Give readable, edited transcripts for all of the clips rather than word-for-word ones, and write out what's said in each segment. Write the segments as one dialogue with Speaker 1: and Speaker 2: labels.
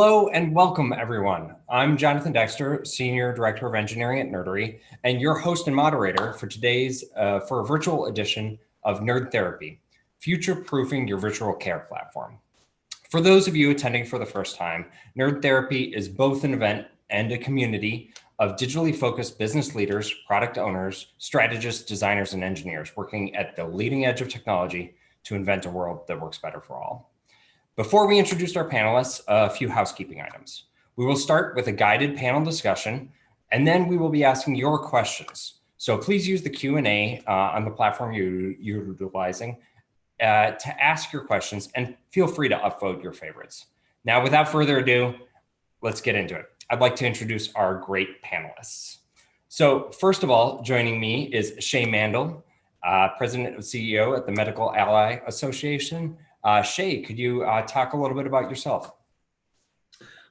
Speaker 1: Hello and welcome, everyone. I'm Jonathan Dexter, Senior Director of Engineering at Nerdery, and your host and moderator for today's for a virtual edition of Nerd Therapy, future-proofing your virtual care platform. For those of you attending for the first time, Nerd Therapy is both an event and a community of digitally focused business leaders, product owners, strategists, designers, and engineers working at the leading edge of technology to invent a world that works better for all. Before we introduce our panelists, a few housekeeping items. We will start with a guided panel discussion, and then we will be asking your questions. So please use the Q&A on the platform you're utilizing to ask your questions, and feel free to upvote your favorites. Now, without further ado, let's get into it. I'd like to introduce our great panelists. So first of all, joining me is Shaye Mandel, President and CEO at the Medical Ally Association. Shaye, could you talk a little bit about yourself?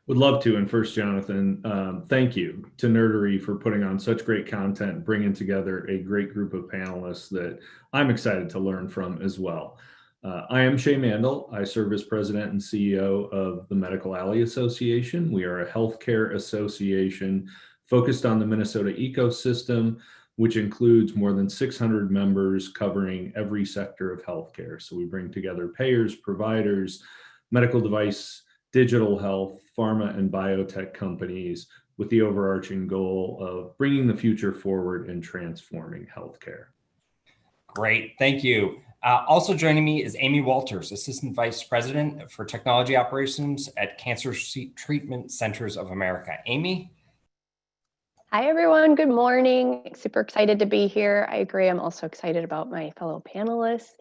Speaker 2: Would love to. And first, Jonathan, thank you to Nerdery for putting on such great content, bringing together a great group of panelists that I'm excited to learn from as well. I am Shaye Mandel. I serve as President and CEO of the Medical Ally Association. We are a healthcare association focused on the Minnesota ecosystem, which includes more than 600 members covering every sector of healthcare. So we bring together payers, providers, medical device, digital health, pharma and biotech companies with the overarching goal of bringing the future forward and transforming healthcare.
Speaker 1: Great, thank you. Also joining me is Amy Walters, Assistant Vice President for Technology Operations at Cancer Treatment Centers of America. Amy?
Speaker 3: Hi, everyone. Good morning. Super excited to be here. I agree. I'm also excited about my fellow panelists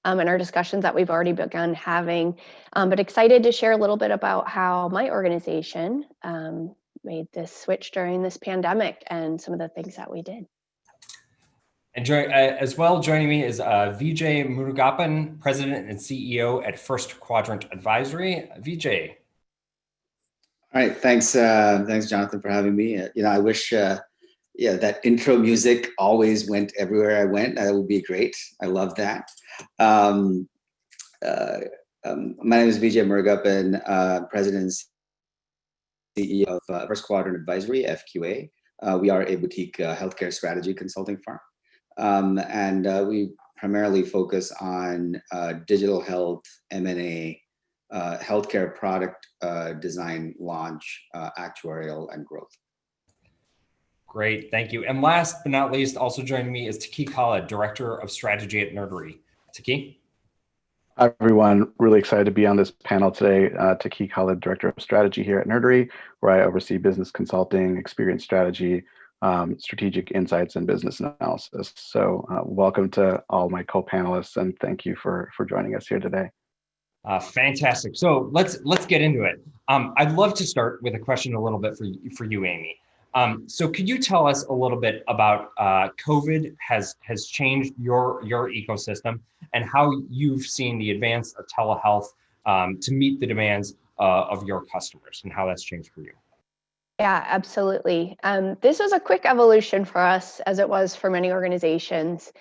Speaker 3: and our discussions that we've already begun having, but excited to share a little bit about how my organization made this switch during this pandemic and some of the things that we did.
Speaker 1: And as well, joining me is Vijay Murugan, President and CEO at First Quadrant Advisory. Vijay.
Speaker 4: All right, thanks, Jonathan, for having me. I wish, that intro music always went everywhere I went. That would be great. I love that. My name is Vijay Murugan, President and CEO of First Quadrant Advisory, FQA. We are a boutique healthcare strategy consulting firm, and we primarily focus on digital health, M&A, healthcare product design, launch, actuarial, and growth.
Speaker 1: Great, thank you. And last but not least, also joining me is Tikki Khalid, Director of Strategy at Nerdery. Tikki?
Speaker 5: Hi, everyone. Really excited to be on this panel today. Tikki Khalid, Director of Strategy here at Nerdery, where I oversee business consulting, experience strategy, strategic insights, and business analysis. So welcome to all my co-panelists, and thank you for joining us here today.
Speaker 1: Fantastic. So let's get into it. I'd love to start with a question a little bit for you, Amy. So could you tell us a little bit about COVID has changed your ecosystem and how you've seen the advance of telehealth to meet the demands of your customers and how that's changed for you?
Speaker 3: Yeah, absolutely. This was a quick evolution for us, as it was for many organizations.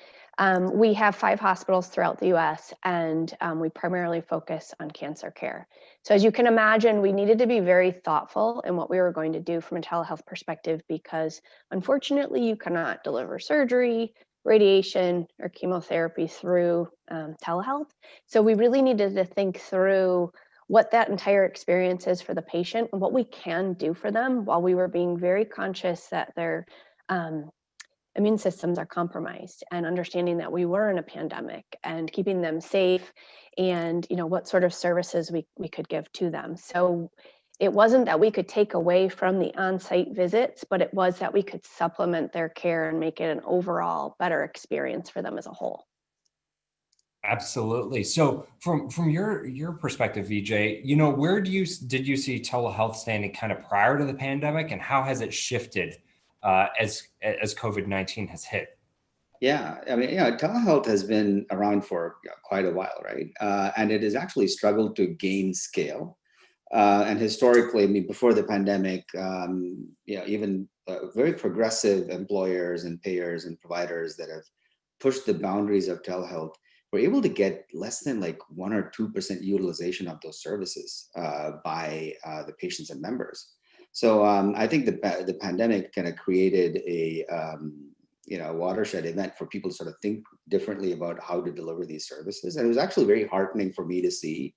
Speaker 3: We have 5 hospitals throughout the US, and we primarily focus on cancer care. So as you can imagine, we needed to be very thoughtful in what we were going to do from a telehealth perspective, because unfortunately you cannot deliver surgery, radiation, or chemotherapy through telehealth. So we really needed to think through what that entire experience is for the patient and what we can do for them, while we were being very conscious that their immune systems are compromised, and understanding that we were in a pandemic and keeping them safe, and what sort of services we could give to them. So it wasn't that we could take away from the on-site visits, but it was that we could supplement their care and make it an overall better experience for them as a whole.
Speaker 1: Absolutely. So from your perspective, Vijay, where did you see telehealth standing kind of prior to the pandemic, and how has it shifted as COVID-19 has hit?
Speaker 4: Yeah, I mean, telehealth has been around for quite a while, right? And it has actually struggled to gain scale. And historically, I mean, before the pandemic, even very progressive employers and payers and providers that have pushed the boundaries of telehealth we're able to get less than like 1 or 2% utilization of those services by the patients and members. So I think the pandemic kind of created a watershed event for people to sort of think differently about how to deliver these services. And it was actually very heartening for me to see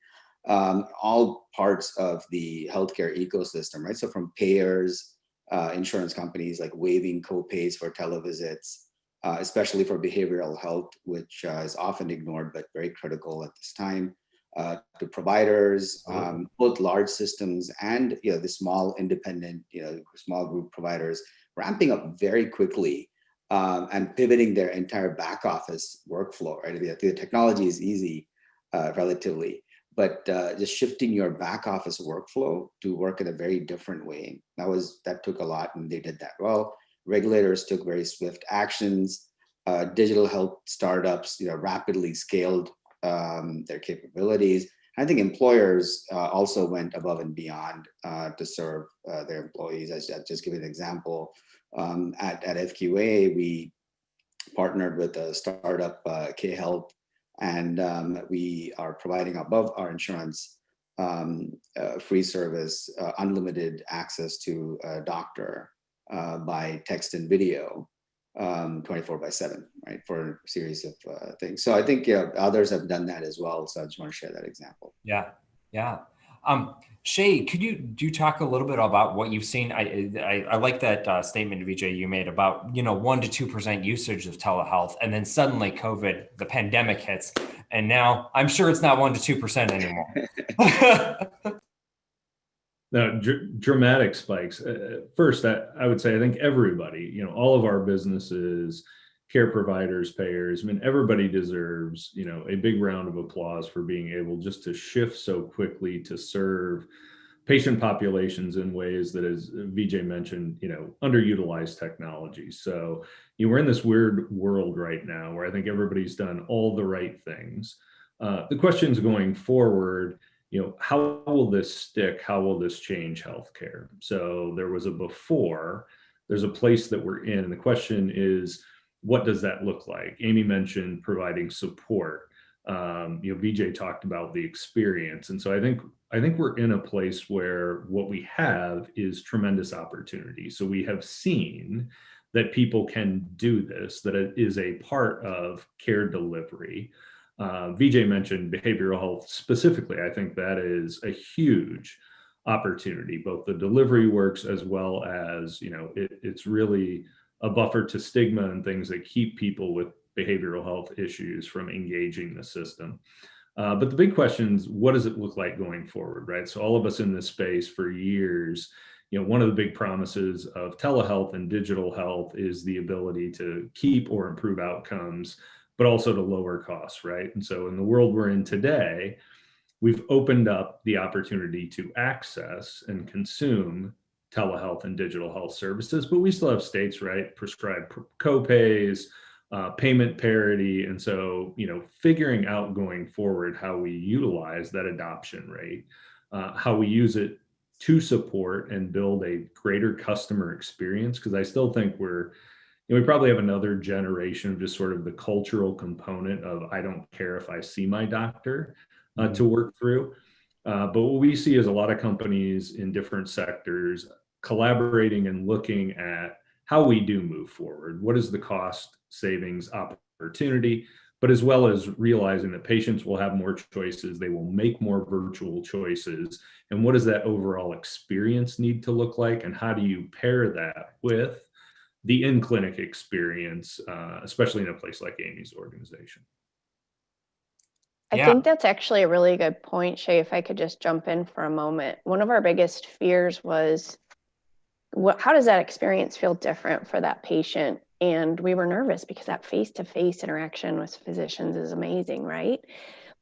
Speaker 4: all parts of the healthcare ecosystem, right? So from payers, insurance companies like waiving co-pays for televisits, especially for behavioral health, which is often ignored but very critical at this time, to providers, both large systems and the small independent, small group providers, ramping up very quickly and pivoting their entire back office workflow. Right, the technology is easy relatively, but just shifting your back office workflow to work in a very different way, that took a lot, and they did that well. Regulators took very swift actions. Digital health startups, rapidly scaled their capabilities. I think employers also went above and beyond to serve their employees. I just give an example. At FQA, we partnered with a startup, K-Health, and we are providing above our insurance free service, unlimited access to a doctor by text and video, 24/7, right, for a series of things. So I think others have done that as well. So I just want to share that example.
Speaker 1: Yeah. Shaye, do you talk a little bit about what you've seen? I like that statement, Vijay, you made about 1 to 2% usage of telehealth, and then suddenly COVID, the pandemic hits, and now I'm sure it's not 1 to 2% anymore.
Speaker 2: No, dramatic spikes. First, I would say I think everybody, all of our businesses, care providers, payers, everybody deserves, a big round of applause for being able just to shift so quickly to serve patient populations in ways that, as Vijay mentioned, underutilized technology. So we're in this weird world right now where I think everybody's done all the right things. The questions going forward, how will this stick? How will this change healthcare? So there was a before, there's a place that we're in. And the question is, what does that look like? Amy mentioned providing support. Vijay talked about the experience. And so I think we're in a place where what we have is tremendous opportunity. So we have seen that people can do this, that it is a part of care delivery. Vijay mentioned behavioral health specifically. I think that is a huge opportunity. Both the delivery works as well as, it's really a buffer to stigma and things that keep people with behavioral health issues from engaging the system. But the big question is, what does it look like going forward, right? So all of us in this space for years, one of the big promises of telehealth and digital health is the ability to keep or improve outcomes, but also to lower costs, right? And so in the world we're in today, we've opened up the opportunity to access and consume telehealth and digital health services, but we still have states, right, prescribe co-pays, payment parity. And so, figuring out going forward how we utilize that adoption rate, how we use it to support and build a greater customer experience, because I still think we probably have another generation of just sort of the cultural component of I don't care if I see my doctor to work through. But what we see is a lot of companies in different sectors collaborating and looking at how we do move forward. What is the cost savings opportunity, but as well as realizing that patients will have more choices, they will make more virtual choices. And what does that overall experience need to look like? And how do you pair that with the in-clinic experience, especially in a place like Amy's organization?
Speaker 3: I think that's actually a really good point, Shaye, if I could just jump in for a moment. One of our biggest fears was, how does that experience feel different for that patient? And we were nervous because that face-to-face interaction with physicians is amazing, right?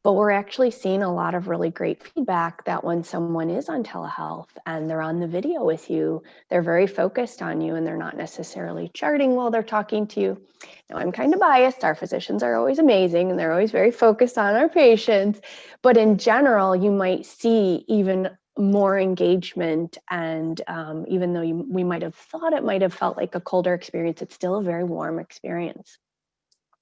Speaker 3: But we're actually seeing a lot of really great feedback that when someone is on telehealth and they're on the video with you, they're very focused on you and they're not necessarily charting while they're talking to you. Now, I'm kind of biased. Our physicians are always amazing and they're always very focused on our patients. But in general, you might see even more engagement. And even though we might have thought it might have felt like a colder experience, it's still a very warm experience.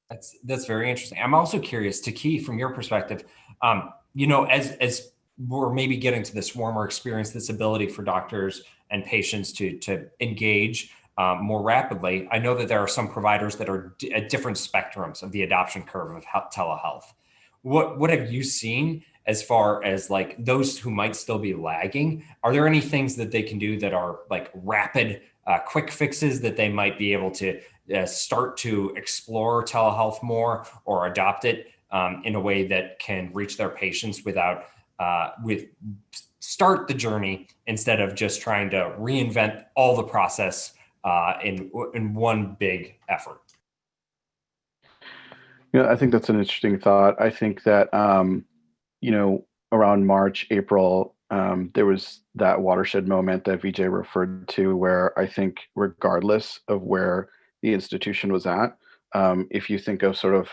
Speaker 1: That's very interesting. I'm also curious, Taqee, from your perspective, as we're maybe getting to this warmer experience, this ability for doctors and patients to engage more rapidly. I know that there are some providers that are at different spectrums of the adoption curve of telehealth. What have you seen as far as like those who might still be lagging? Are there any things that they can do that are like rapid, quick fixes that they might be able to start to explore telehealth more or adopt it in a way that can reach their patients start the journey instead of just trying to reinvent all the process in one big effort?
Speaker 5: Yeah, I think that's an interesting thought. I think that, around March, April, there was that watershed moment that Vijay referred to, where I think regardless of where the institution was at, if you think of sort of,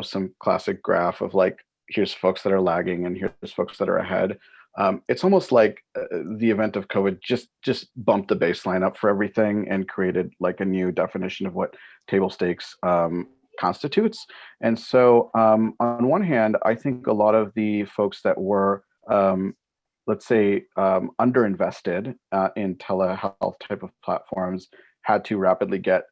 Speaker 5: some classic graph of like, here's folks that are lagging and here's folks that are ahead. It's almost like the event of COVID just bumped the baseline up for everything and created like a new definition of what table stakes constitutes. And so on one hand, I think a lot of the folks that were, let's say, underinvested in telehealth type of platforms had to rapidly get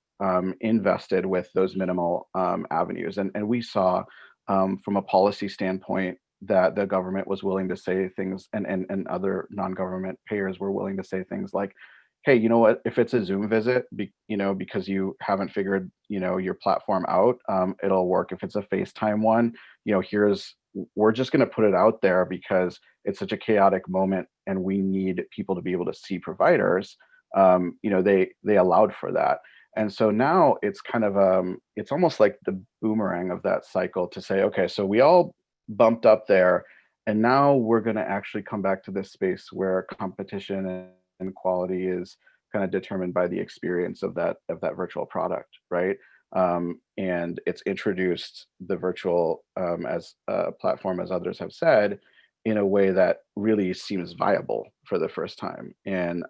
Speaker 5: invested with those minimal avenues. And we saw from a policy standpoint that the government was willing to say things, and other non-government payers were willing to say things like, hey, you know what, if it's a Zoom visit, because you haven't figured, your platform out, it'll work. If it's a FaceTime one, we're just going to put it out there because it's such a chaotic moment and we need people to be able to see providers. They allowed for that. And so now it's kind of, it's almost like the boomerang of that cycle to say, okay, so we all bumped up there and now we're going to actually come back to this space where competition and quality is kind of determined by the experience of that virtual product, right? And it's introduced the virtual as a platform, as others have said, in a way that really seems viable for the first time. And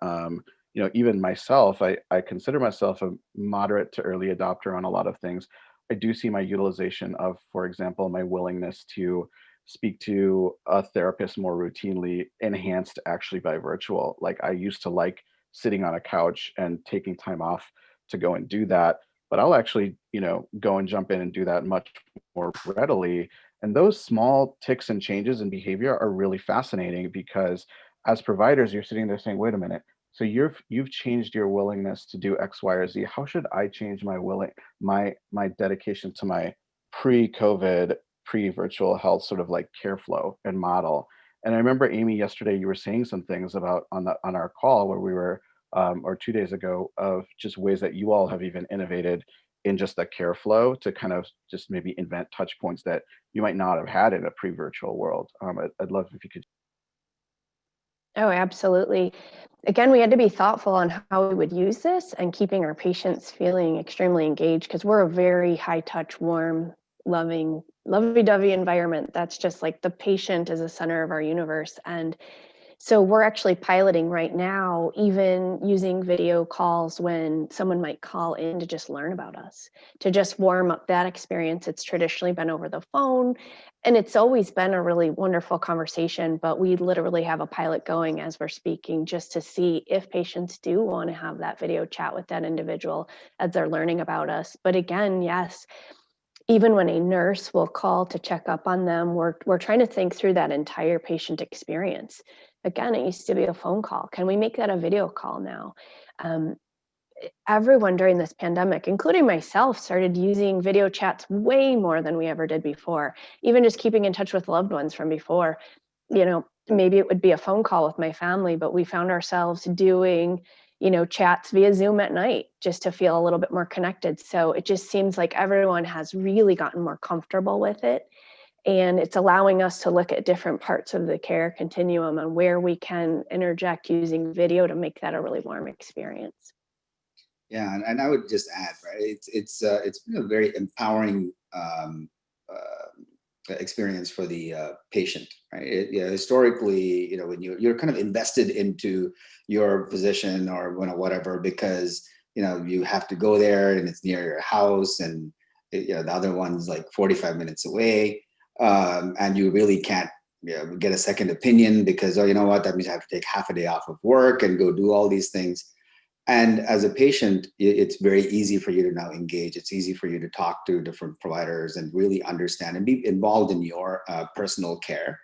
Speaker 5: even myself, I consider myself a moderate to early adopter on a lot of things. I do see my utilization of, for example, my willingness to speak to a therapist more routinely enhanced actually by virtual. Like I used to like sitting on a couch and taking time off to go and do that, but I'll actually, go and jump in and do that much more readily. And those small ticks and changes in behavior are really fascinating because as providers, you're sitting there saying, wait a minute, so you've changed your willingness to do X, Y, or Z. How should I change my dedication to my pre-COVID, pre-virtual health sort of like care flow and model? And I remember, Amy, yesterday you were saying some things about on our call where we were, or 2 days ago, of just ways that you all have even innovated in just the care flow to kind of just maybe invent touch points that you might not have had in a pre-virtual world. I'd love if you could.
Speaker 3: Oh, absolutely. Again, we had to be thoughtful on how we would use this and keeping our patients feeling extremely engaged because we're a very high touch, warm, loving, lovey-dovey environment. That's just like the patient is the center of our universe. And so we're actually piloting right now, even using video calls when someone might call in to just learn about us, to just warm up that experience. It's traditionally been over the phone, and it's always been a really wonderful conversation, but we literally have a pilot going as we're speaking just to see if patients do want to have that video chat with that individual as they're learning about us. But again, yes, even when a nurse will call to check up on them, we're trying to think through that entire patient experience. Again, it used to be a phone call. Can we make that a video call now? Everyone during this pandemic, including myself, started using video chats way more than we ever did before. Even just keeping in touch with loved ones from before, maybe it would be a phone call with my family, but we found ourselves doing chats via Zoom at night just to feel a little bit more connected. So it just seems like everyone has really gotten more comfortable with it. And it's allowing us to look at different parts of the care continuum and where we can interject using video to make that a really warm experience.
Speaker 4: Yeah, and I would just add, right? It's been a very empowering experience for the patient, right? Historically, when you're kind of invested into your physician or whatever, because you have to go there and it's near your house, and the other one's like 45 minutes away, and you really can't get a second opinion because, oh, you know what, that means I have to take half a day off of work and go do all these things. And as a patient, it's very easy for you to now engage. It's easy for you to talk to different providers and really understand and be involved in your personal care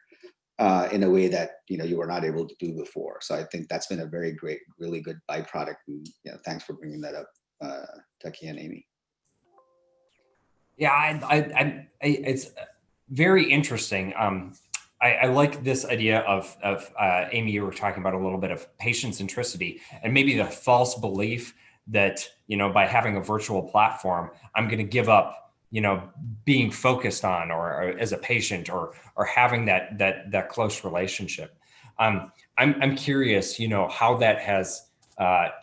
Speaker 4: in a way that you were not able to do before. So I think that's been a very great, really good byproduct. And thanks for bringing that up, Taqee and Amy.
Speaker 1: Yeah, it's very interesting. I like this idea of Amy, you were talking about a little bit of patient centricity and maybe the false belief that, by having a virtual platform, I'm going to give up, being focused on or as a patient or having that close relationship. I'm curious, how that has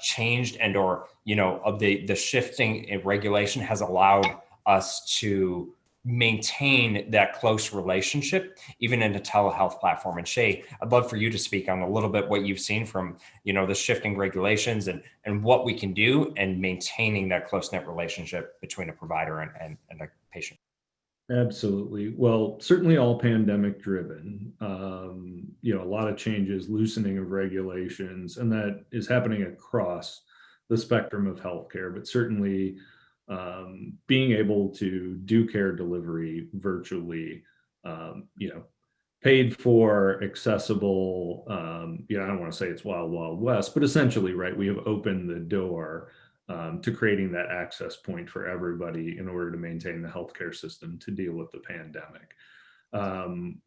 Speaker 1: changed and or, of the shifting in regulation has allowed us to maintain that close relationship, even in a telehealth platform. And Shaye, I'd love for you to speak on a little bit what you've seen from, the shifting regulations and what we can do and maintaining that close-knit relationship between a provider and a patient.
Speaker 2: Absolutely. Well, certainly all pandemic driven, a lot of changes, loosening of regulations, and that is happening across the spectrum of healthcare, but certainly being able to do care delivery virtually, paid for, accessible, I don't want to say it's wild, wild west, but essentially, right, we have opened the door to creating that access point for everybody in order to maintain the healthcare system to deal with the pandemic.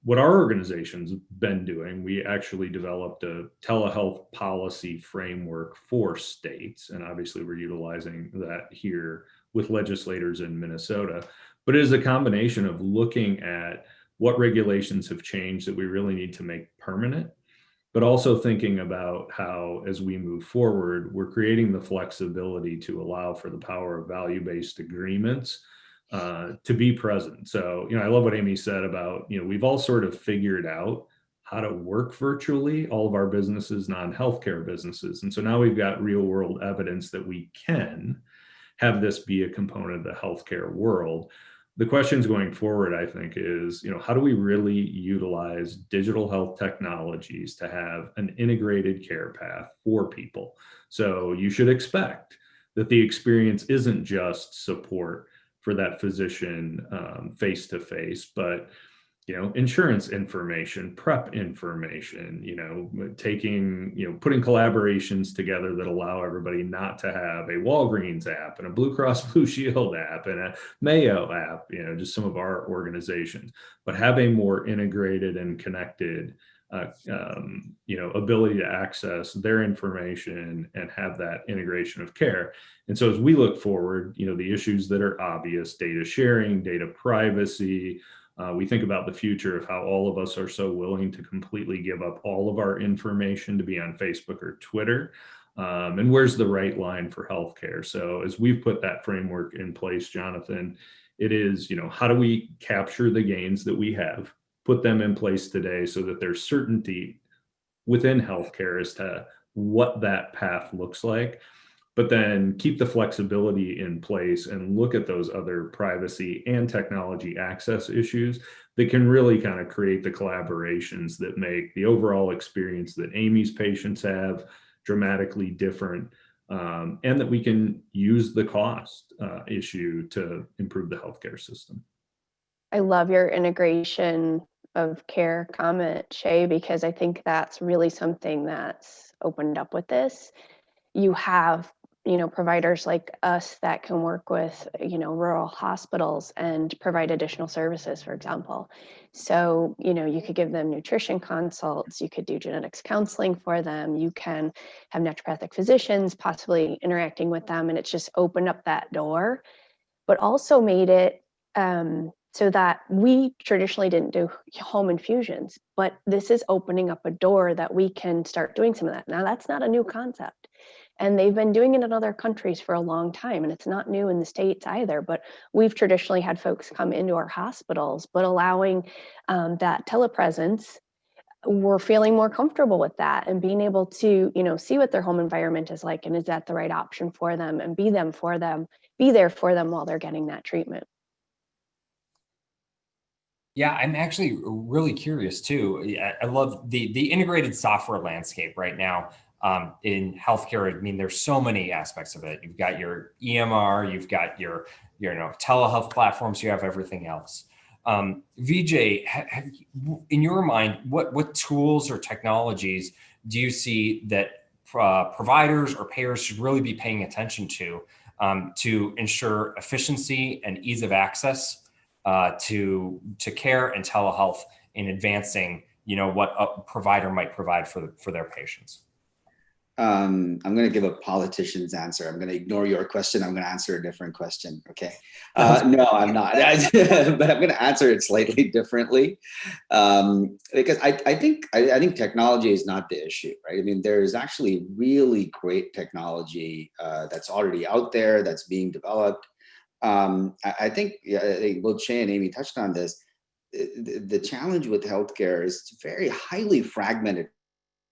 Speaker 2: What our organization's been doing, we actually developed a telehealth policy framework for states, and obviously we're utilizing that here with legislators in Minnesota, but it is a combination of looking at what regulations have changed that we really need to make permanent, but also thinking about how, as we move forward, we're creating the flexibility to allow for the power of value-based agreements to be present. So, I love what Amy said about, we've all sort of figured out how to work virtually, all of our businesses, non-healthcare businesses. And so now we've got real world evidence that we can have this be a component of the healthcare world. The questions going forward, I think, is, how do we really utilize digital health technologies to have an integrated care path for people? So you should expect that the experience isn't just support for that physician face-to-face, but insurance information, prep information, putting collaborations together that allow everybody not to have a Walgreens app and a Blue Cross Blue Shield app and a Mayo app, just some of our organizations, but have a more integrated and connected, ability to access their information and have that integration of care. And so as we look forward, the issues that are obvious, data sharing, data privacy, we think about the future of how all of us are so willing to completely give up all of our information to be on Facebook or Twitter. And where's the right line for healthcare? So as we've put that framework in place, Jonathan, it is, how do we capture the gains that we have, put them in place today so that there's certainty within healthcare as to what that path looks like, but then keep the flexibility in place and look at those other privacy and technology access issues that can really kind of create the collaborations that make the overall experience that Amy's patients have dramatically different, and that we can use the cost issue to improve the healthcare system.
Speaker 3: I love your integration of care comment, Shaye, because I think that's really something that's opened up with this. You have providers like us that can work with, rural hospitals and provide additional services, for example. So, you could give them nutrition consults, you could do genetics counseling for them, you can have naturopathic physicians possibly interacting with them, and it's just opened up that door, but also made it so that we traditionally didn't do home infusions, but this is opening up a door that we can start doing some of that. Now, that's not a new concept. And they've been doing it in other countries for a long time, and it's not new in the States either, but we've traditionally had folks come into our hospitals, but allowing that telepresence, we're feeling more comfortable with that and being able to, see what their home environment is like, and is that the right option for them, and be there for them while they're getting that treatment.
Speaker 1: Yeah, I'm actually really curious too. I love the integrated software landscape right now in healthcare. I mean, there's so many aspects of it. You've got your EMR, you've got your telehealth platforms, you have everything else. Vijay, in your mind, what tools or technologies do you see that providers or payers should really be paying attention to ensure efficiency and ease of access to care and telehealth in advancing, what a provider might provide for their patients?
Speaker 4: I'm going to give a politician's answer. I'm going to ignore your question. I'm going to answer a different question. Okay. No, I'm not. But I'm going to answer it slightly differently, because I think technology is not the issue, right? I mean, there's actually really great technology that's already out there that's being developed. I think both Shaye and Amy touched on this. The challenge with healthcare is it's very highly fragmented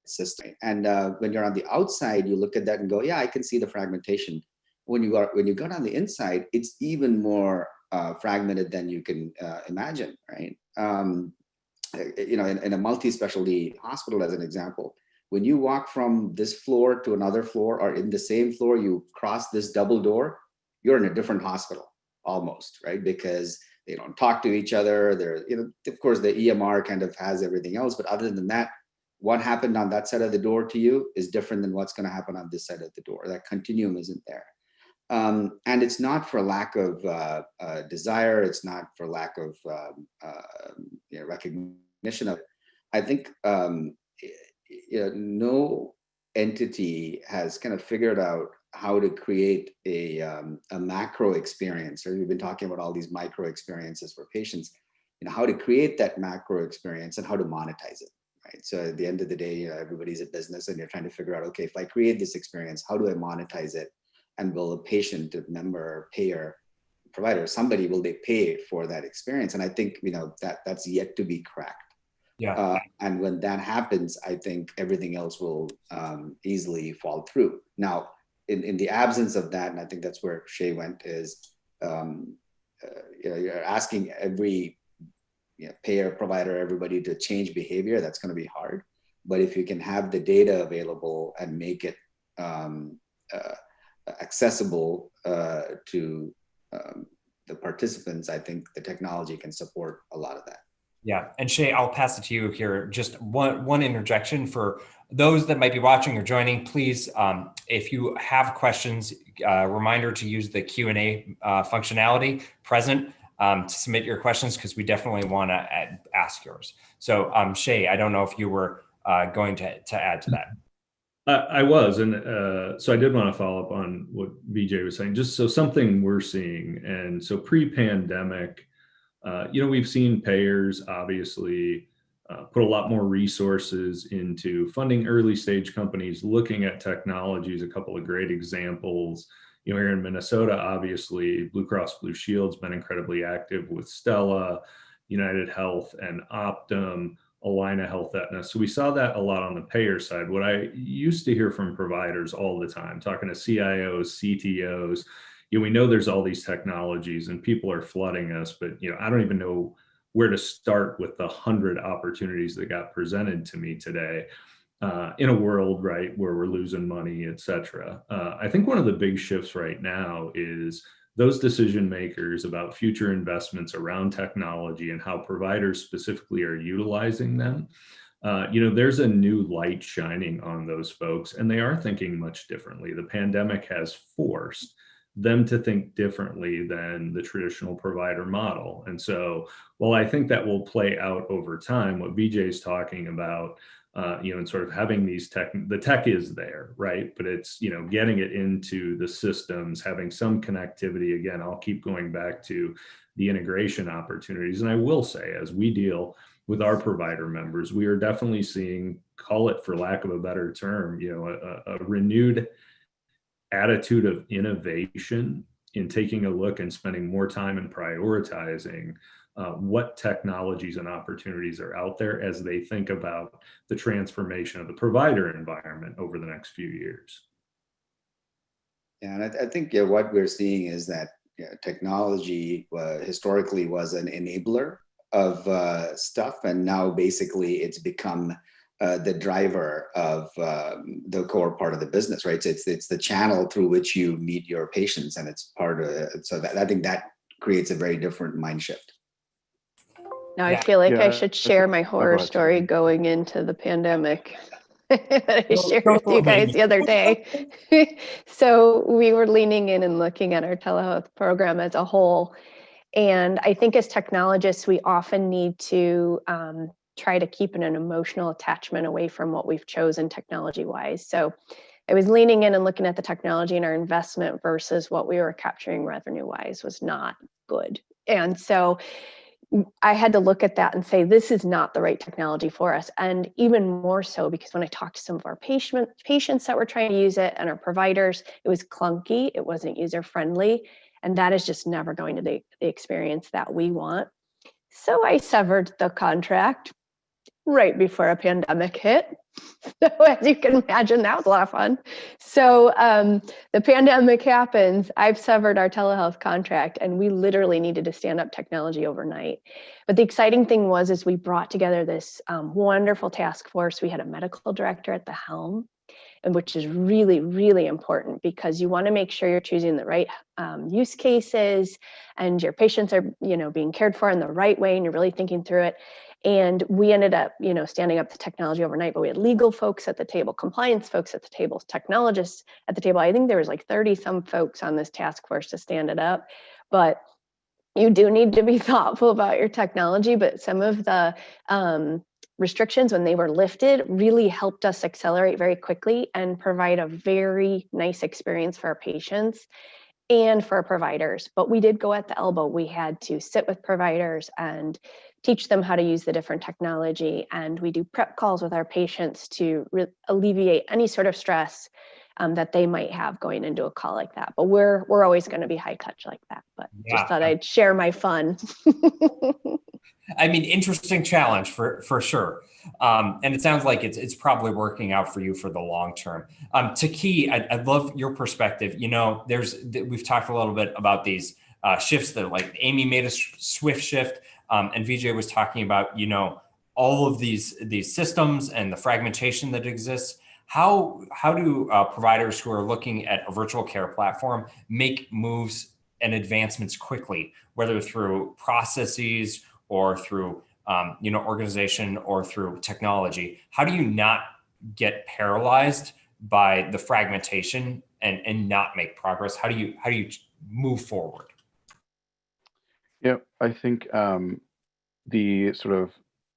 Speaker 4: system. And when you're on the outside, you look at that and go, yeah, I can see the fragmentation. When you go on the inside, it's even more fragmented than you can imagine, right? In a multi-specialty hospital, as an example, when you walk from this floor to another floor, or in the same floor, you cross this double door, you're in a different hospital almost, right? Because they don't talk to each other. Of course, the EMR kind of has everything else, but other than that, what happened on that side of the door to you is different than what's going to happen on this side of the door. That continuum isn't there. And it's not for lack of desire. It's not for lack of recognition of it. I think no entity has kind of figured out how to create a macro experience. Or we've been talking about all these micro experiences for patients, how to create that macro experience and how to monetize it. Right. So at the end of the day, everybody's a business and you're trying to figure out, okay, if I create this experience, how do I monetize it? And will a patient, a member, payer, provider, somebody, will they pay for that experience? And I think, that's yet to be cracked.
Speaker 1: Yeah.
Speaker 4: And when that happens, I think everything else will easily fall through. Now, in the absence of that, and I think that's where Shaye went, is you're asking every payer, provider, everybody to change behavior. That's going to be hard. But if you can have the data available and make it accessible to the participants, I think the technology can support a lot of that.
Speaker 1: Yeah. And Shaye, I'll pass it to you here. Just one interjection for those that might be watching or joining. Please, if you have questions, reminder to use the Q&A functionality present to submit your questions, because we definitely want to ask yours. So Shaye, I don't know if you were going to add to that.
Speaker 2: I was, and so I did want to follow up on what Vijay was saying, just so something we're seeing. And so pre-pandemic, we've seen payers obviously put a lot more resources into funding early stage companies, looking at technologies. A couple of great examples, here in Minnesota, obviously, Blue Cross Blue Shield's been incredibly active with Stella, United Health and Optum, Allina Health, Aetna. So we saw that a lot on the payer side. What I used to hear from providers all the time, talking to CIOs, CTOs, we know there's all these technologies and people are flooding us, but I don't even know where to start with the 100 opportunities that got presented to me today. In a world, right, where we're losing money, et cetera. I think one of the big shifts right now is those decision makers about future investments around technology and how providers specifically are utilizing them. There's a new light shining on those folks, and they are thinking much differently. The pandemic has forced them to think differently than the traditional provider model. And so while I think that will play out over time, what Vijay is talking about, and sort of having these the tech is there, right? But it's, getting it into the systems, having some connectivity. Again, I'll keep going back to the integration opportunities. And I will say, as we deal with our provider members, we are definitely seeing, call it for lack of a better term, a renewed attitude of innovation in taking a look and spending more time and prioritizing what technologies and opportunities are out there as they think about the transformation of the provider environment over the next few years.
Speaker 4: Yeah, and I think what we're seeing is that technology historically was an enabler stuff, and now basically it's become the driver of the core part of the business, right? So it's the channel through which you meet your patients, and it's part of. So that, I think that creates a very different mind shift.
Speaker 3: Now I feel like I
Speaker 5: Yeah,
Speaker 3: should share my
Speaker 5: go
Speaker 3: horror
Speaker 5: ahead,
Speaker 3: story
Speaker 5: Tiffany.
Speaker 3: going into the pandemic that I shared
Speaker 1: go
Speaker 3: with
Speaker 1: for
Speaker 3: you
Speaker 1: it,
Speaker 3: guys
Speaker 1: baby.
Speaker 3: the other day. So we were leaning in and looking at our telehealth program as a whole. And I think as technologists, we often need to try to keep an emotional attachment away from what we've chosen technology-wise. So I was leaning in and looking at the technology, and our investment versus what we were capturing revenue-wise was not good. And so I had to look at that and say, this is not the right technology for us. And even more so because when I talked to some of our patients that were trying to use it and our providers, it was clunky, it wasn't user-friendly, and that is just never going to be the experience that we want. So I severed the contract right before a pandemic hit. So as you can imagine, that was a lot of fun. So the pandemic happens, I've severed our telehealth contract, and we literally needed to stand up technology overnight. But the exciting thing is we brought together this wonderful task force. We had a medical director at the helm, and which is really, really important because you want to make sure you're choosing the right use cases and your patients are, being cared for in the right way, and you're really thinking through it. And we ended up, standing up the technology overnight, but we had legal folks at the table, compliance folks at the table, technologists at the table. I think there was like 30 some folks on this task force to stand it up, but you do need to be thoughtful about your technology. But some of the restrictions, when they were lifted, really helped us accelerate very quickly and provide a very nice experience for our patients and for our providers. But we did go at the elbow. We had to sit with providers and teach them how to use the different technology. And we do prep calls with our patients to alleviate any sort of stress that they might have going into a call like that. But we're always going to be high touch like that. But just thought I'd share my fun.
Speaker 1: I mean, interesting challenge for sure. And it sounds like it's probably working out for you for the long term. Taqee, I'd love your perspective. We've talked a little bit about these shifts that, like, Amy made a swift shift, and Vijay was talking about, all of these systems and the fragmentation that exists. How do providers who are looking at a virtual care platform make moves and advancements quickly, whether through processes or through organization or through technology? How do you not get paralyzed by the fragmentation and not make progress? How do you move forward?
Speaker 5: Yeah, I think the sort of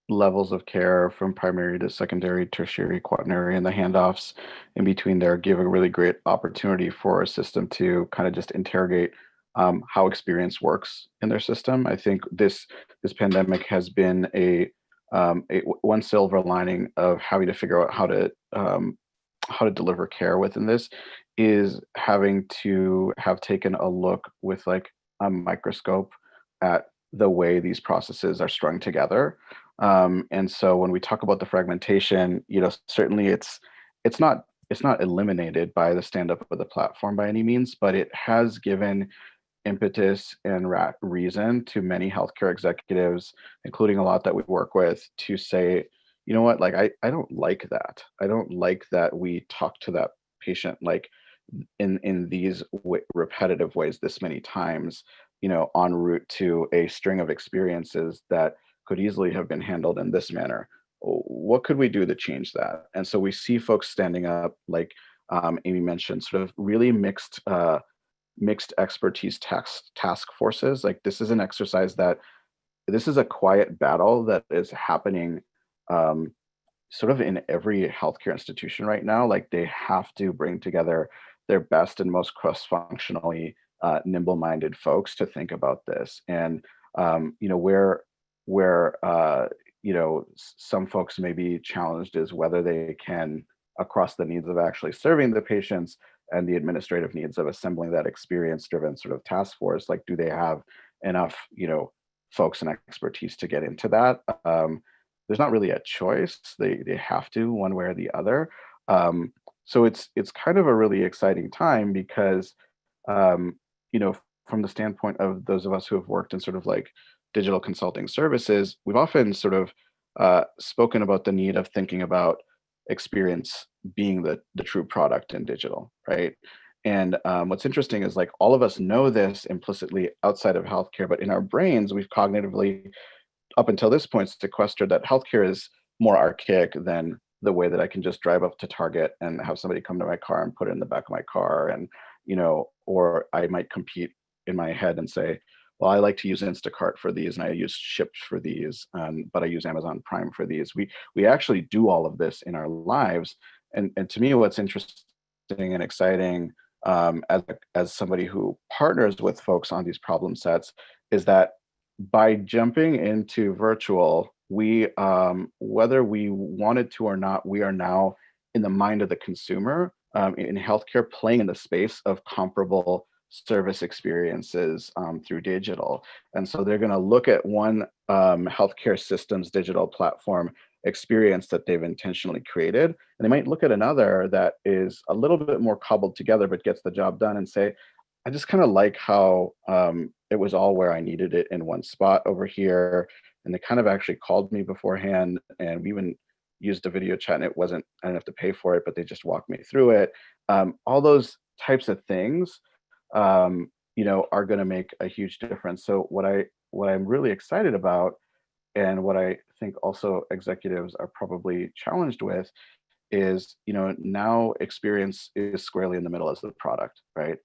Speaker 5: levels of care from primary to secondary, tertiary, quaternary, and the handoffs in between there give a really great opportunity for a system to kind of just interrogate how experience works in their system. I think this pandemic has been a one silver lining of having to figure out how to deliver care within this is having to have taken a look with like a microscope at the way these processes are strung together. And so when we talk about the fragmentation, certainly it's not eliminated by the stand up of the platform by any means, but it has given impetus and reason to many healthcare executives, including a lot that we work with, to say, you know what, like I don't like that. I don't like that we talk to that patient like in these repetitive ways this many times, en route to a string of experiences that could easily have been handled in this manner. What could we do to change that? And so we see folks standing up, like Amy mentioned, sort of really mixed expertise task forces. Like this is an exercise this is a quiet battle that is happening sort of in every healthcare institution right now. Like they have to bring together their best and most cross-functionally nimble-minded folks to think about this. And where some folks may be challenged is whether they can, across the needs of actually serving the patients and the administrative needs of assembling that experience-driven sort of task force, like do they have enough folks and expertise to get into that? There's not really a choice. They have to, one way or the other. So it's kind of a really exciting time because from the standpoint of those of us who have worked in sort of like digital consulting services, we've often sort of spoken about the need of thinking about experience being the true product in digital, right? And what's interesting is like all of us know this implicitly outside of healthcare, but in our brains, we've cognitively, up until this point, sequestered that healthcare is more archaic than the way that I can just drive up to Target and have somebody come to my car and put it in the back of my car. And, you know, or I might compete in my head and say, well, I like to use Instacart for these and I use Shipt for these, but I use Amazon Prime for these. We actually do all of this in our lives. And to me, what's interesting and exciting as somebody who partners with folks on these problem sets is that by jumping into virtual, we, whether we wanted to or not, we are now in the mind of the consumer in healthcare, playing in the space of comparable service experiences through digital. And so they're going to look at one healthcare systems digital platform experience that they've intentionally created, and they might look at another that is a little bit more cobbled together but gets the job done and say, I just kind of like how it was all where I needed it in one spot over here. And they kind of actually called me beforehand, and we even used a video chat, and it wasn't, I didn't have to pay for it, but they just walked me through it. All those types of things, you know, are going to make a huge difference. So what I'm really excited about, and what I think also executives are probably challenged with, is, you know, now experience is squarely in the middle as the product, right?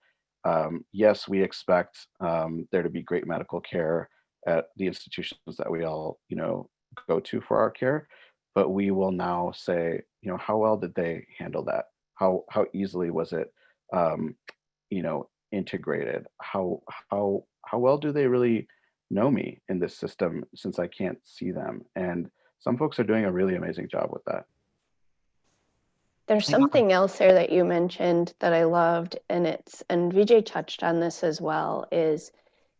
Speaker 5: Yes, we expect there to be great medical care at the institutions that we all, you know, go to for our care, but we will now say, you know, how well did they handle that? How easily was it, you know, integrated? How well do they really know me in this system since I can't see them? And some folks are doing a really amazing job with that.
Speaker 3: There's something else there that you mentioned that I loved, and Vijay touched on this as well, is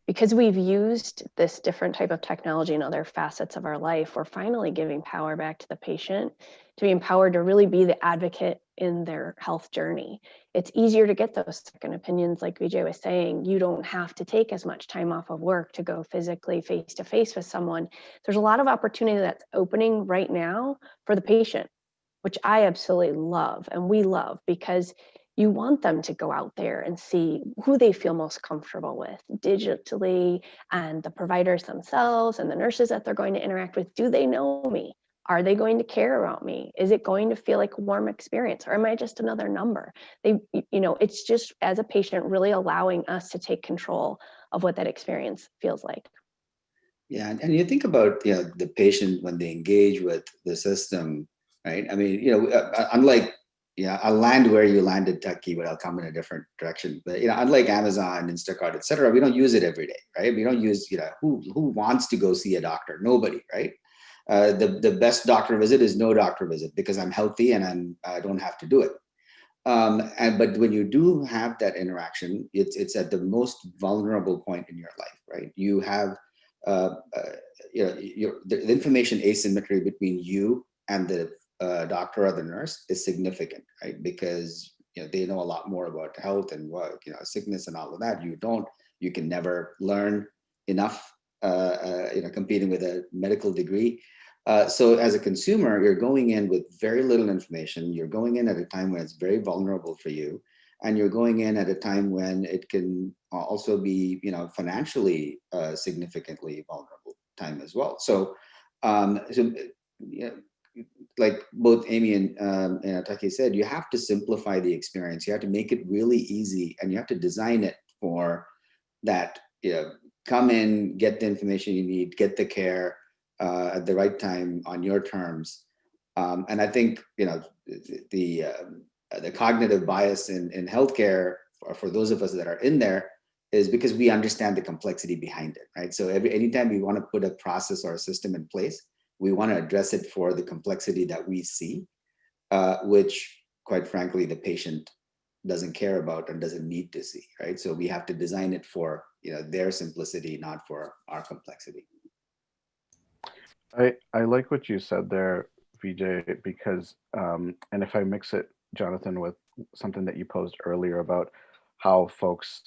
Speaker 3: because we've used this different type of technology in other facets of our life, we're finally giving power back to the patient to be empowered to really be the advocate in their health journey. It's easier to get those second opinions, like Vijay was saying. You don't have to take as much time off of work to go physically face-to-face with someone. There's a lot of opportunity that's opening right now for the patient, which I absolutely love, and we love, because you want them to go out there and see who they feel most comfortable with digitally, and the providers themselves and the nurses that they're going to interact with. Do they know me? Are they going to care about me? Is it going to feel like a warm experience, or am I just another number? You know, it's just, as a patient, really allowing us to take control of what that experience feels like.
Speaker 4: Yeah, and you think about, you know, the patient when they engage with the system, right? I mean, you know, unlike, yeah, I'll land where you landed, Taqee, but I'll come in a different direction. But, you know, unlike Amazon, Instacart, et cetera, we don't use it every day, right? We don't use, you know, who wants to go see a doctor? Nobody, right? The best doctor visit is no doctor visit, because I'm healthy and I don't have to do it. But when you do have that interaction, it's at the most vulnerable point in your life, right? You have, you know, the information asymmetry between you and the doctor or the nurse is significant, right? Because, you know, they know a lot more about health and what, you know, sickness and all of that. You can never learn enough, you know, competing with a medical degree. So as a consumer, you're going in with very little information. You're going in at a time when it's very vulnerable for you. And you're going in at a time when it can also be, you know, financially significantly vulnerable time as well. So, you know, like both Amy and you know, Taqee said, you have to simplify the experience. You have to make it really easy, and you have to design it for that. You know, come in, get the information you need, get the care at the right time on your terms. And I think, you know, the cognitive bias in healthcare for those of us that are in there is because we understand the complexity behind it, right? So anytime we want to put a process or a system in place, we want to address it for the complexity that we see, which, quite frankly, the patient doesn't care about and doesn't need to see, right? So we have to design it for, you know, their simplicity, not for our complexity.
Speaker 5: I like what you said there, Vijay, because, and if I mix it, Jonathan, with something that you posed earlier about how folks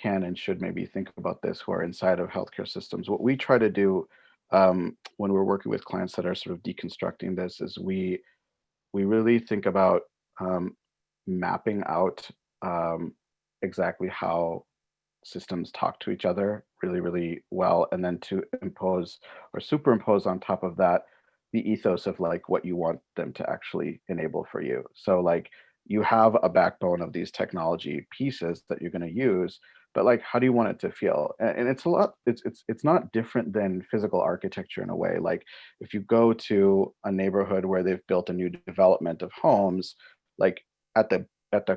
Speaker 5: can and should maybe think about this who are inside of healthcare systems. What we try to do when we're working with clients that are sort of deconstructing this is we really think about mapping out exactly how systems talk to each other really, really well, and then to impose or superimpose on top of that the ethos of like what you want them to actually enable for you. So like you have a backbone of these technology pieces that you're going to use, but like how do you want it to feel? And it's a lot, it's not different than physical architecture in a way. Like if you go to a neighborhood where they've built a new development of homes, like at the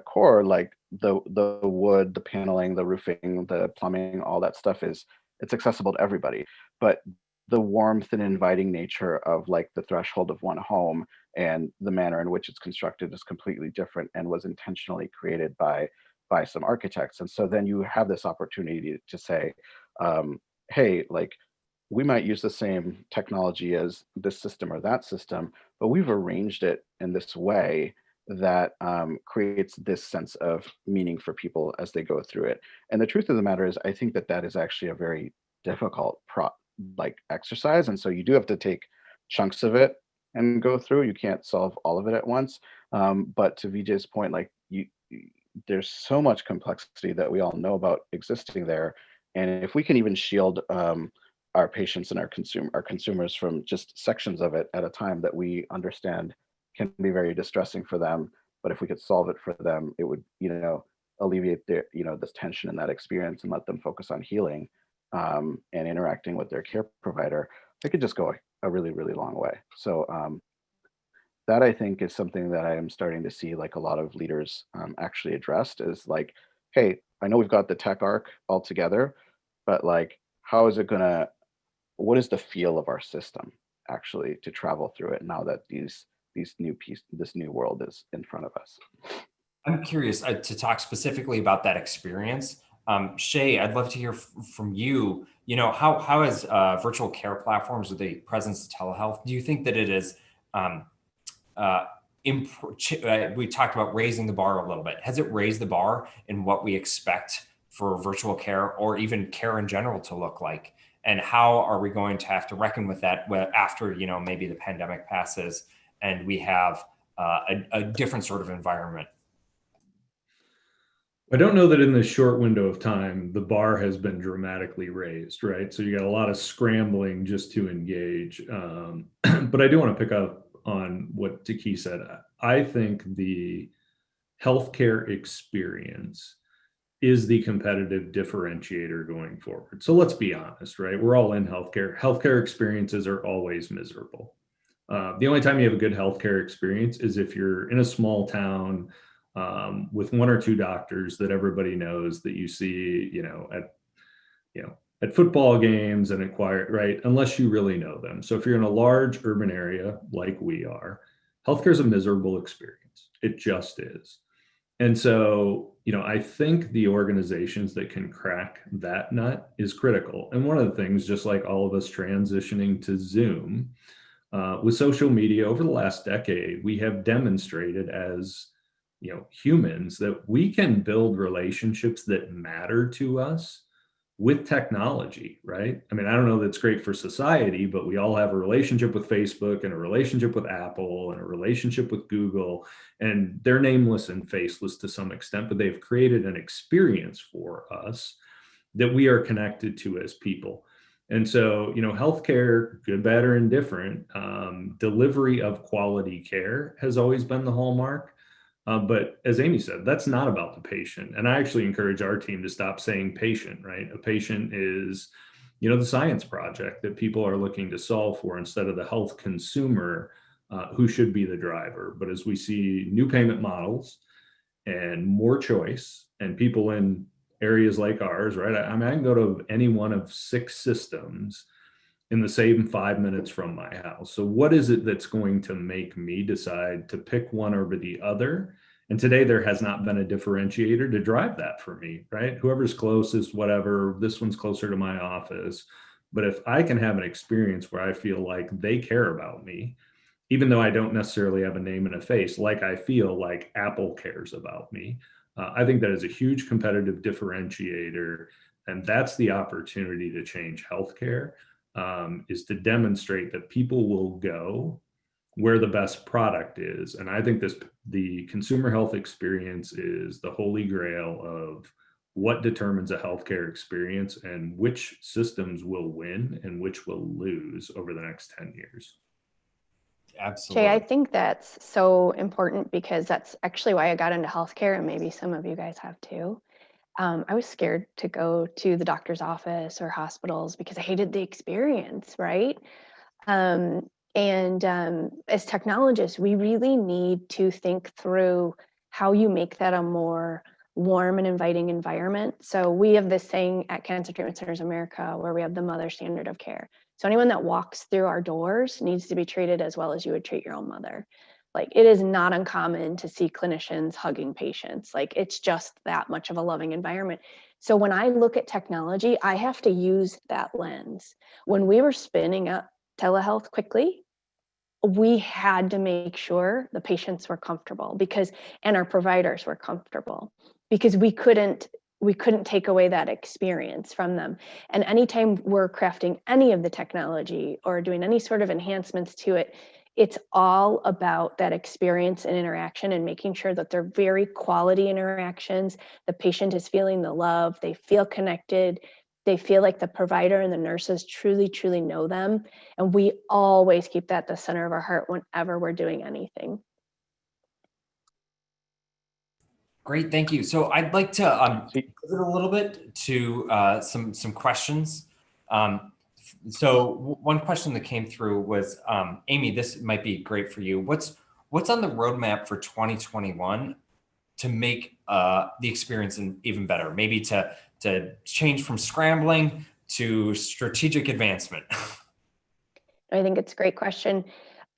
Speaker 5: core, like the wood, the paneling, the roofing, the plumbing, all that stuff it's accessible to everybody. But the warmth and inviting nature of like the threshold of one home and the manner in which it's constructed is completely different and was intentionally created by some architects. And so then you have this opportunity to say, hey, like we might use the same technology as this system or that system, but we've arranged it in this way that creates this sense of meaning for people as they go through it. And the truth of the matter is, I think that that is actually a very difficult exercise. And so you do have to take chunks of it and go through. You can't solve all of it at once. But to Vijay's point, like there's so much complexity that we all know about existing there. And if we can even shield our patients and our consumers from just sections of it at a time that we understand can be very distressing for them, but if we could solve it for them, it would, alleviate their, this tension in that experience and let them focus on healing and interacting with their care provider. It could just go a really, really long way. So that I think is something that I am starting to see like a lot of leaders actually addressed is like, hey, I know we've got the tech arc all together, but like, how is it gonna, what is the feel of our system actually to travel through it now that this new world is in front of us?
Speaker 1: I'm curious to talk specifically about that experience. Shaye, I'd love to hear from you. How has virtual care platforms with the presence of telehealth, do you think that it is, we talked about raising the bar a little bit. Has it raised the bar in what we expect for virtual care or even care in general to look like? And how are we going to have to reckon with that after, maybe the pandemic passes and we have a different sort of environment?
Speaker 2: I don't know that in this short window of time, the bar has been dramatically raised, right? So you got a lot of scrambling just to engage. But I do want to pick up on what Taqee said. I think the healthcare experience is the competitive differentiator going forward. So let's be honest, right? We're all in healthcare. Healthcare experiences are always miserable. The only time you have a good healthcare experience is if you're in a small town with one or two doctors that everybody knows that you see, at football games and at choir, right? Unless you really know them. So if you're in a large urban area like we are, healthcare is a miserable experience. It just is. And so, I think the organizations that can crack that nut is critical. And one of the things, just like all of us transitioning to Zoom, with social media over the last decade, we have demonstrated as humans that we can build relationships that matter to us with technology, right? I mean, I don't know that's great for society, but we all have a relationship with Facebook and a relationship with Apple and a relationship with Google, and they're nameless and faceless to some extent, but they've created an experience for us that we are connected to as people. And so, healthcare, good, bad, or indifferent, delivery of quality care has always been the hallmark. But as Amy said, that's not about the patient. And I actually encourage our team to stop saying patient, right? A patient is, the science project that people are looking to solve for instead of the health consumer who should be the driver. But as we see new payment models and more choice and people in areas like ours, right? I mean, I can go to any one of 6 systems in the same 5 minutes from my house. So what is it that's going to make me decide to pick one over the other? And today there has not been a differentiator to drive that for me, right? Whoever's closest, whatever, this one's closer to my office. But if I can have an experience where I feel like they care about me, even though I don't necessarily have a name and a face, like I feel like Apple cares about me, I think that is a huge competitive differentiator, and that's the opportunity to change healthcare, is to demonstrate that people will go where the best product is. And I think the consumer health experience is the holy grail of what determines a healthcare experience and which systems will win and which will lose over the next 10 years.
Speaker 1: Absolutely.
Speaker 3: Shaye, I think that's so important because that's actually why I got into healthcare, and maybe some of you guys have too. I was scared to go to the doctor's office or hospitals because I hated the experience, right? As technologists, we really need to think through how you make that a more warm and inviting environment. So we have this saying at Cancer Treatment Centers America where we have the mother standard of care. So anyone that walks through our doors needs to be treated as well as you would treat your own mother. Like, it is not uncommon to see clinicians hugging patients. Like, it's just that much of a loving environment. So when I look at technology, I have to use that lens. When we were spinning up telehealth quickly, we had to make sure the patients were comfortable and our providers were comfortable, because we couldn't take away that experience from them. And anytime we're crafting any of the technology or doing any sort of enhancements to it, it's all about that experience and interaction and making sure that they're very quality interactions. The patient is feeling the love, they feel connected, they feel like the provider and the nurses truly, truly know them. And we always keep that at the center of our heart whenever we're doing anything.
Speaker 1: Great, thank you. So I'd like to pivot a little bit to some questions. So one question that came through was, Amy, this might be great for you. What's on the roadmap for 2021 to make the experience even better? Maybe to change from scrambling to strategic advancement?
Speaker 3: I think it's a great question.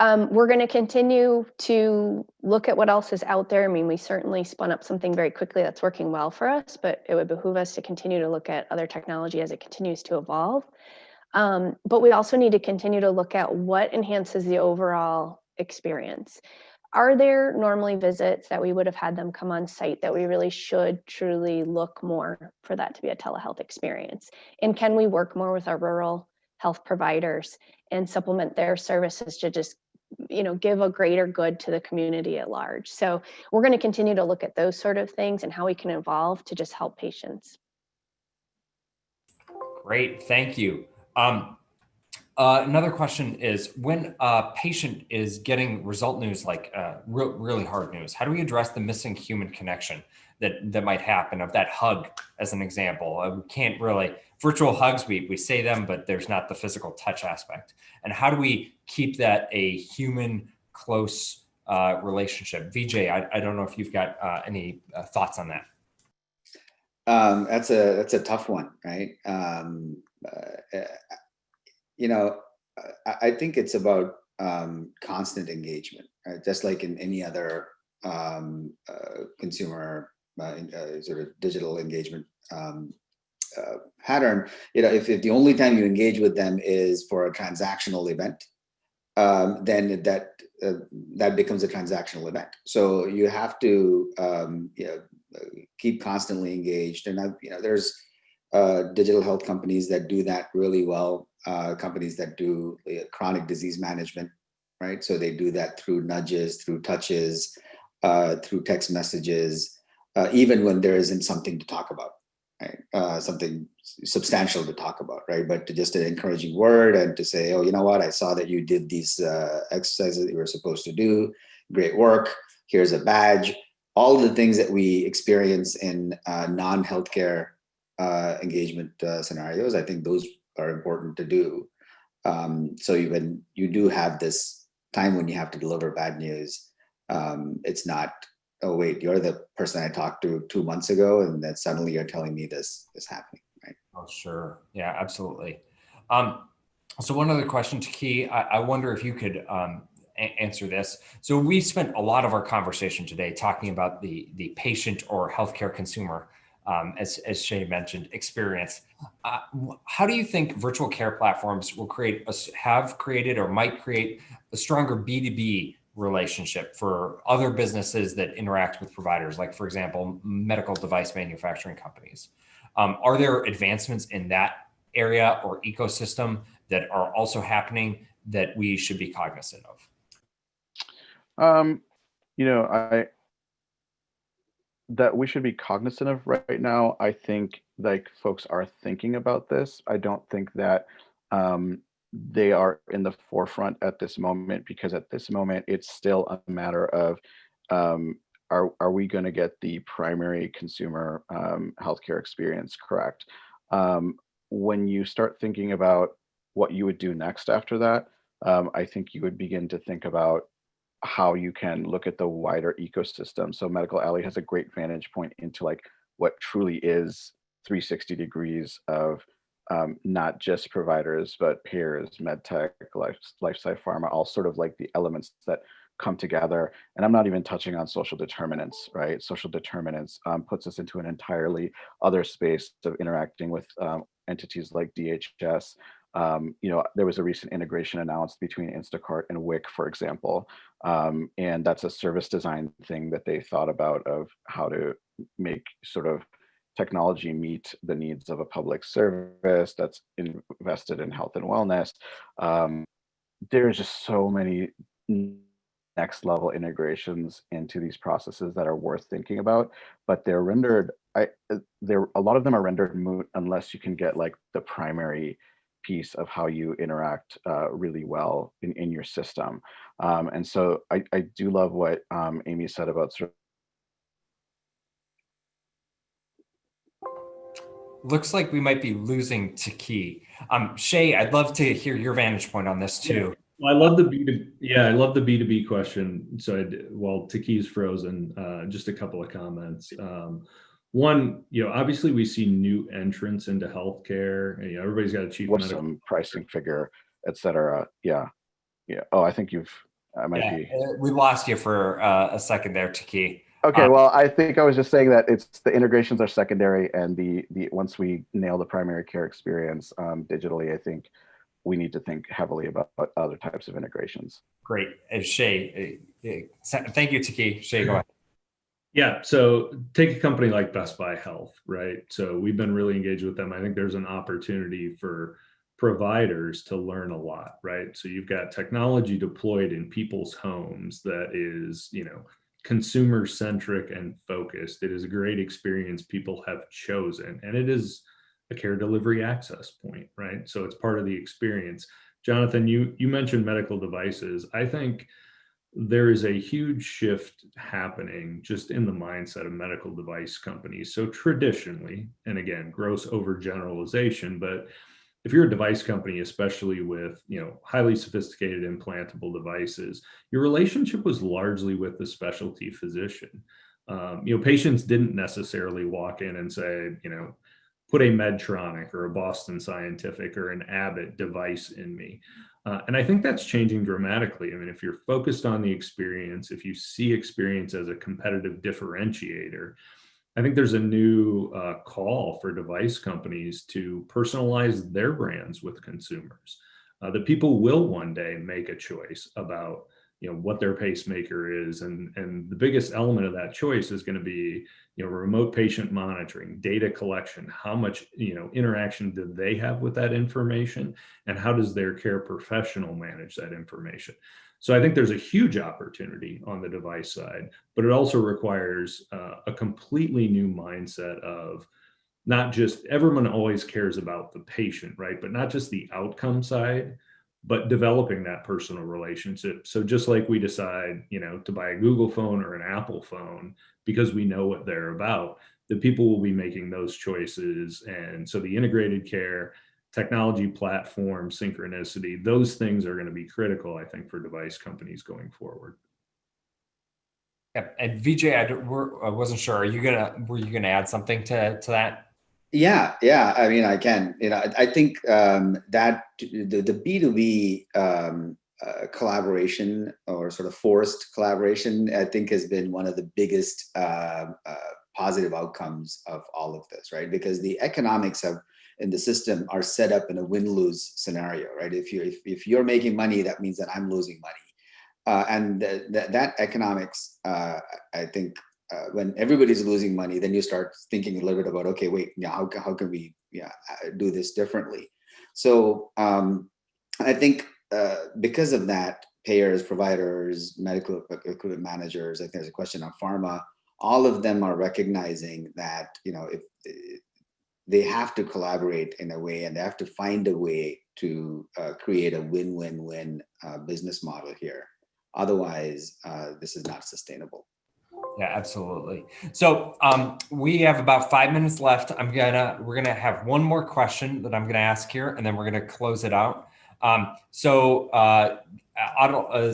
Speaker 3: We're going to continue to look at what else is out there. I mean, we certainly spun up something very quickly that's working well for us, but it would behoove us to continue to look at other technology as it continues to evolve. But we also need to continue to look at what enhances the overall experience. Are there normally visits that we would have had them come on site that we really should truly look more for that to be a telehealth experience? And can we work more with our rural health providers and supplement their services to just, give a greater good to the community at large? So we're going to continue to look at those sort of things and how we can evolve to just help patients.
Speaker 1: Great, thank you. Another question is, when a patient is getting result news like really hard news, how do we address the missing human connection that might happen, of that hug as an example? We can't really, virtual hugs, we say them, but there's not the physical touch aspect. And how do we keep that a human close relationship? Vijay, I don't know if you've got any thoughts on that.
Speaker 4: That's a tough one, right? I think it's about constant engagement, right? Just like in any other consumer sort of digital engagement pattern. If the only time you engage with them is for a transactional event, then that becomes a transactional event. So you have to keep constantly engaged. And there's digital health companies that do that really well. Companies that do chronic disease management, right? So they do that through nudges, through touches, through text messages, even when there isn't something to talk about, right? Something substantial to talk about, right? But just an encouraging word and to say, oh, you know what? I saw that you did these exercises that you were supposed to do. Great work. Here's a badge. All the things that we experience in non-healthcare engagement scenarios, I think those are important to do. So when you do have this time when you have to deliver bad news, it's not, oh wait, you're the person I talked to 2 months ago, and then suddenly you're telling me this is happening, right?
Speaker 1: Oh, sure. Yeah, absolutely. So one other question, Taqee, I wonder if you could answer this. So we spent a lot of our conversation today talking about the patient or healthcare consumer, as Shaye mentioned, experience. How do you think virtual care platforms will have created or might create a stronger B2B relationship for other businesses that interact with providers, like, for example, medical device manufacturing companies? Are there advancements in that area or ecosystem that are also happening that we should be cognizant of?
Speaker 5: That we should be cognizant of right now. I think like folks are thinking about this. I don't think that they are in the forefront at this moment, because at this moment it's still a matter of are we going to get the primary consumer healthcare experience correct? When you start thinking about what you would do next after that, I think you would begin to think about how you can look at the wider ecosystem. So Medical Alley has a great vantage point into like what truly is 360 degrees of not just providers, but payers, medtech, life sci pharma, all sort of like the elements that come together. And I'm not even touching on social determinants, right? Social determinants puts us into an entirely other space of interacting with entities like DHS. There was a recent integration announced between Instacart and WIC, for example, and that's a service design thing that they thought about of how to make sort of technology meet the needs of a public service that's invested in health and wellness. There's just so many next level integrations into these processes that are worth thinking about, but they're rendered, a lot of them are rendered moot unless you can get like the primary piece of how you interact really well in your system. And so I do love what Amy said about sort of.
Speaker 1: Looks like we might be losing Taqee. Shaye, I'd love to hear your vantage point on this too.
Speaker 2: Yeah. Well, I love the B2B question. So while Takee's frozen, just a couple of comments. One, obviously we see new entrants into healthcare. And, everybody's got a chief medical
Speaker 5: some pricing figure, et cetera. Yeah. Oh, I think
Speaker 1: we lost you for a second there, Taqee.
Speaker 5: Okay, well, I think I was just saying that it's the integrations are secondary, and the once we nail the primary care experience digitally, I think we need to think heavily about other types of integrations.
Speaker 1: Great, Shaye. Thank you, Taqee. Shaye, go ahead.
Speaker 2: Yeah, so take a company like Best Buy Health, right? So we've been really engaged with them. I think there's an opportunity for providers to learn a lot, right? So you've got technology deployed in people's homes that is, consumer centric and focused. It is a great experience people have chosen, and it is a care delivery access point, right? So it's part of the experience. Jonathan, you mentioned medical devices. I think there is a huge shift happening just in the mindset of medical device companies. So traditionally, and again, gross overgeneralization, but if you're a device company, especially with highly sophisticated implantable devices, your relationship was largely with the specialty physician. Patients didn't necessarily walk in and say, put a Medtronic or a Boston Scientific or an Abbott device in me. And I think that's changing dramatically. I mean, if you're focused on the experience, if you see experience as a competitive differentiator, I think there's a new call for device companies to personalize their brands with consumers. That people will one day make a choice about what their pacemaker is, and the biggest element of that choice is going to be remote patient monitoring, data collection. How much interaction do they have with that information, and how does their care professional manage that information? So I think there's a huge opportunity on the device side, but it also requires a completely new mindset of not just, everyone always cares about the patient, right? But not just the outcome side, but developing that personal relationship. So just like we decide, to buy a Google phone or an Apple phone because we know what they're about, the people will be making those choices. And so the integrated care, technology platform, synchronicity, those things are going to be critical, I think, for device companies going forward.
Speaker 1: Yeah, and Vijay, I wasn't sure. Were you gonna add something to that?
Speaker 4: Yeah. I mean, I can. I think that the B2B collaboration, or sort of forced collaboration, I think has been one of the biggest positive outcomes of all of this, right? Because the economics in the system are set up in a win-lose scenario, right? If you're making money, that means that I'm losing money. and that economics, I think, when everybody's losing money, then you start thinking a little bit about, okay, wait, how can we do this differently? So I think because of that, payers, providers, medical equipment managers, I think there's a question on pharma, all of them are recognizing that, if they have to collaborate in a way, and they have to find a way to create a win-win-win business model here. Otherwise, this is not sustainable.
Speaker 1: Yeah, absolutely. So we have about 5 minutes left. We're gonna have one more question that I'm gonna ask here, and then we're gonna close it out.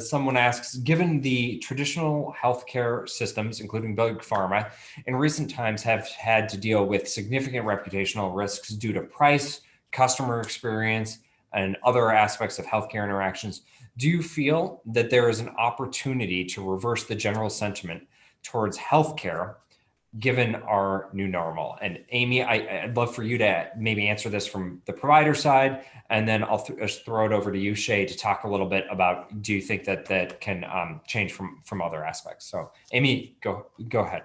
Speaker 1: Someone asks, given the traditional healthcare systems, including big pharma, in recent times have had to deal with significant reputational risks due to price, customer experience, and other aspects of healthcare interactions, do you feel that there is an opportunity to reverse the general sentiment towards healthcare given our new normal? And Amy, I'd love for you to maybe answer this from the provider side, and then I'll throw it over to you, Shaye, to talk a little bit about, do you think that can change from other aspects? So Amy, go ahead.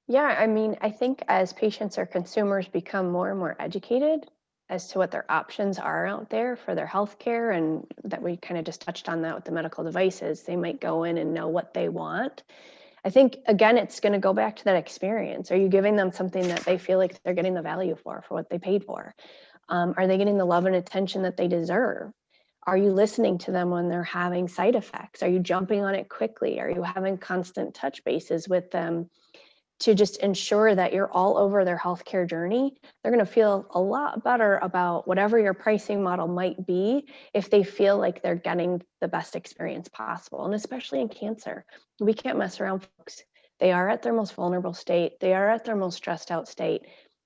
Speaker 3: Yeah, I mean, I think as patients or consumers become more and more educated as to what their options are out there for their healthcare, and that we kind of just touched on that with the medical devices, they might go in and know what they want. I think, again, it's going to go back to that experience. Are you giving them something that they feel like they're getting the value for what they paid for? Are they getting the love and attention that they deserve? Are you listening to them when they're having side effects? Are you jumping on it quickly? Are you having constant touch bases with them to just ensure that you're all over their healthcare journey? They're going to feel a lot better about whatever your pricing model might be if they feel like they're getting the best experience possible. And especially in cancer, we can't mess around, folks. They are at their most vulnerable state. They are at their most stressed out state.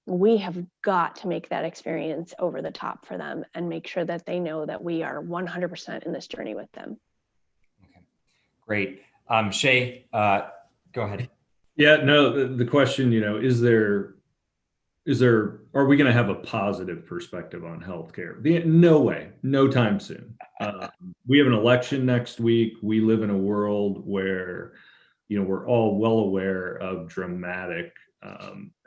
Speaker 3: We have got to make that experience over the top for them and make sure that they know that we are 100% in this journey with them.
Speaker 1: Okay, great. Shaye, go ahead.
Speaker 2: Yeah, no, the question, are we going to have a positive perspective on healthcare? No way, no time soon. We have an election next week. We live in a world where, we're all well aware of dramatic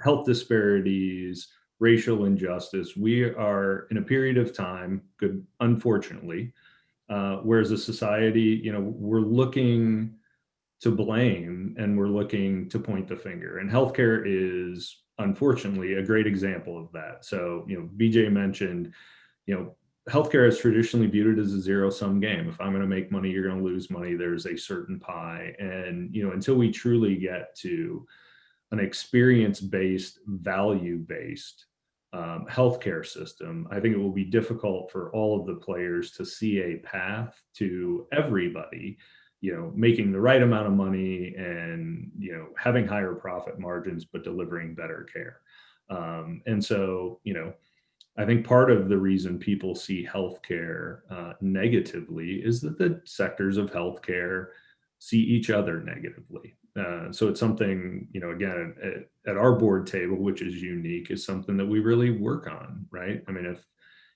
Speaker 2: health disparities, racial injustice. We are in a period of time, unfortunately, where as a society, we're looking to blame and we're looking to point the finger. And healthcare is unfortunately a great example of that. So, Vijay mentioned, healthcare is traditionally viewed as a zero-sum game. If I'm going to make money, you're going to lose money. There's a certain pie. And, until we truly get to an experience-based, value-based healthcare system, I think it will be difficult for all of the players to see a path to everybody making the right amount of money and, having higher profit margins, but delivering better care. And so, I think part of the reason people see healthcare negatively is that the sectors of healthcare see each other negatively. So it's something, again, at our board table, which is unique, is something that we really work on, right? I mean,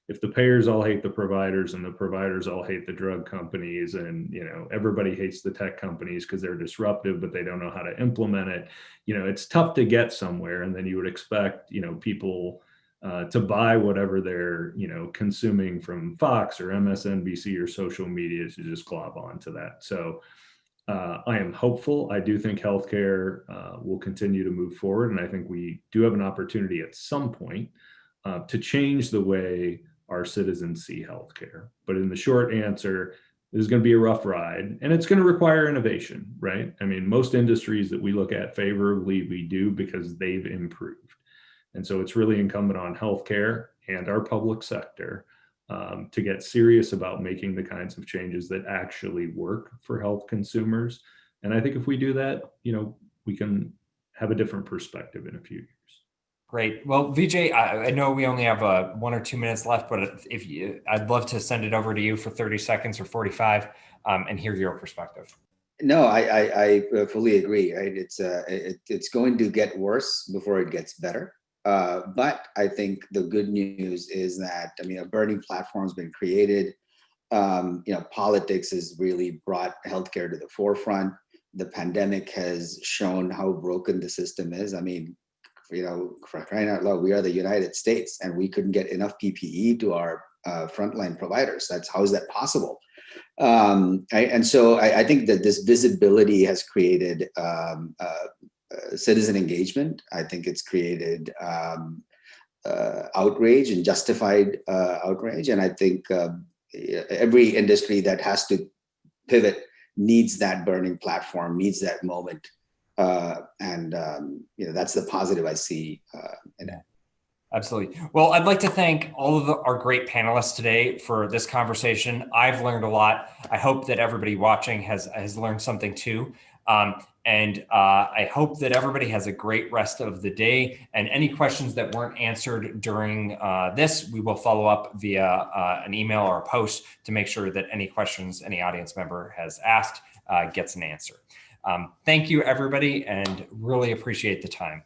Speaker 2: if the payers all hate the providers and the providers all hate the drug companies, and everybody hates the tech companies because they're disruptive but they don't know how to implement it, it's tough to get somewhere. And then you would expect people to buy whatever they're consuming from Fox or MSNBC or social media to just glob onto that. So I am hopeful. I do think healthcare will continue to move forward, and I think we do have an opportunity at some point to change the way our citizens see healthcare. But in the short answer, this is going to be a rough ride, and it's going to require innovation, right? I mean, most industries that we look at favorably, we do because they've improved. And so it's really incumbent on healthcare and our public sector to get serious about making the kinds of changes that actually work for health consumers. And I think if we do that, we can have a different perspective in a few years.
Speaker 1: Great. Well, Vijay, I know we only have 1 or 2 minutes left, but I'd love to send it over to you for 30 seconds or 45 and hear your perspective.
Speaker 4: No, I fully agree. Right? It's going to get worse before it gets better. But I think the good news is that, a burning platform has been created. Politics has really brought healthcare to the forefront. The pandemic has shown how broken the system is. I mean, for crying out loud, we are the United States, and we couldn't get enough PPE to our frontline providers. How is that possible? And so I think that this visibility has created citizen engagement. I think it's created outrage and justified outrage. And I think every industry that has to pivot needs that burning platform, needs that moment. That's the positive I see in it.
Speaker 1: Absolutely. Well, I'd like to thank all of our great panelists today for this conversation. I've learned a lot. I hope that everybody watching has learned something too. I hope that everybody has a great rest of the day. And any questions that weren't answered during this, we will follow up via an email or a post to make sure that any questions any audience member has asked gets an answer. Thank you, everybody, and really appreciate the time.